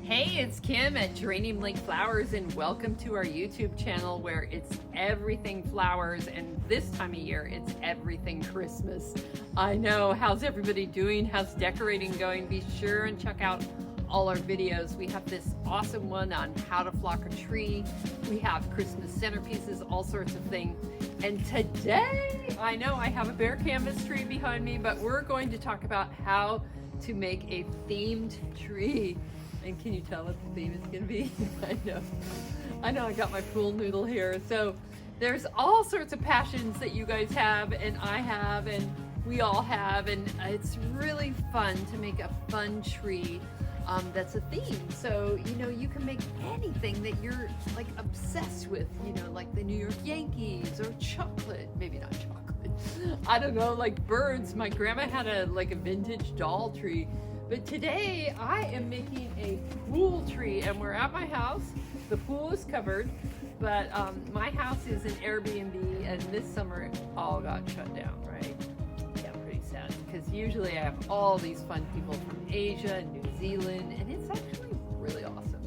Hey, it's Kim at Geranium Lake Flowers, and welcome to our YouTube channel where it's everything flowers, and this time of year it's everything Christmas. I know. How's everybody doing? How's decorating going? Be sure and check out all our videos. We have this awesome one on how to flock a tree. We have Christmas centerpieces, all sorts of things. And today, I know I have a bare canvas tree behind me, but we're going to talk about how to make a themed tree. And can you tell what the theme is going to be? I know I got my pool noodle here. So there's all sorts of passions that you guys have and I have and we all have, and it's really fun to make a fun tree that's a theme. So, you can make anything that you're like obsessed with, like the New York Yankees or chocolate, maybe not chocolate. I don't know, like birds. My grandma had a vintage doll tree. But today I am making a pool tree, and we're at my house. The pool is covered, but my house is an Airbnb, and this summer it all got shut down, right? Yeah, pretty sad, because usually I have all these fun people from Asia and New Zealand, and it's actually really awesome.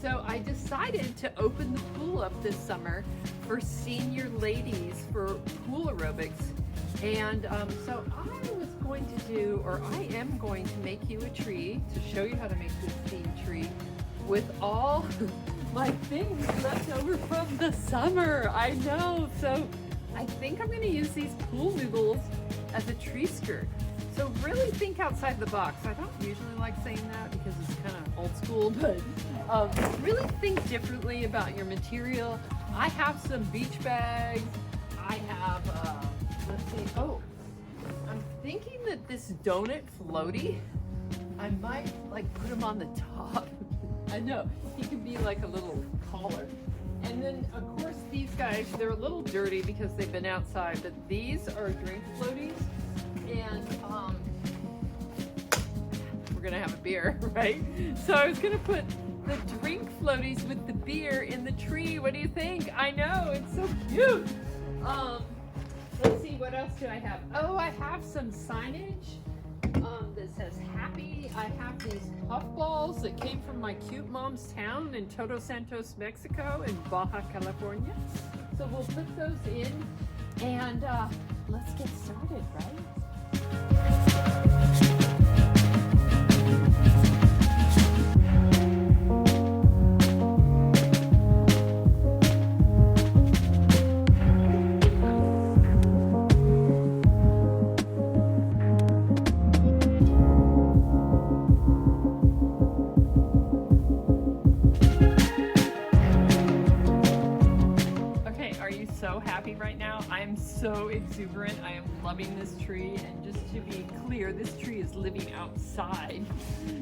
So I decided to open the pool up this summer for senior ladies for pool aerobics. And so I am going to make you a tree to show you how to make this theme tree with all my things left over from the summer. I know. So I think I'm going to use these pool noodles as a tree skirt. So really think outside the box. I don't usually like saying that because it's kind of old school, but really think differently about your material. I have some beach bags. I have, let's see, I'm thinking that this donut floaty, I might put him on the top. I know, he could be like a little collar. And then of course these guys, they're a little dirty because they've been outside, but these are drink floaties, and we're gonna have a beer, right? So I was gonna put the drink floaties with the beer in the tree. What do you think? I know, it's so cute. Let's see, what else do I have? Oh, I have some signage that says happy. I have these puffballs that came from my cute mom's town in Todos Santos, Mexico, in Baja, California. So we'll put those in, and let's get started, right? So happy right now. I am so exuberant. I am loving this tree, and just to be clear, this tree is living outside.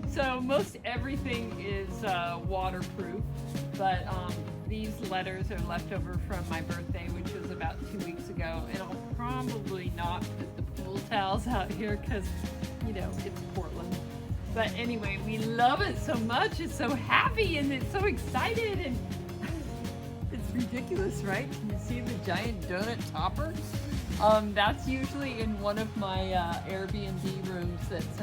So most everything is waterproof, but these letters are left over from my birthday, which was about 2 weeks ago, and I'll probably not put the pool towels out here because, it's Portland. But anyway, we love it so much. It's so happy and it's so excited, and it's ridiculous, right? Can you see the giant donut topper? That's usually in one of my Airbnb rooms that's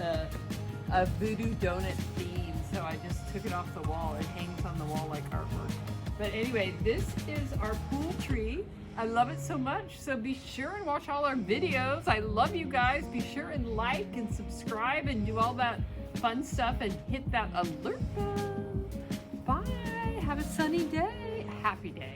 a voodoo donut theme. So I just took it off the wall. It hangs on the wall like artwork. But anyway, this is our pool tree. I love it so much. So be sure and watch all our videos. I love you guys. Be sure and like and subscribe and do all that fun stuff and hit that alert bell. Bye. Have a sunny day. Happy day.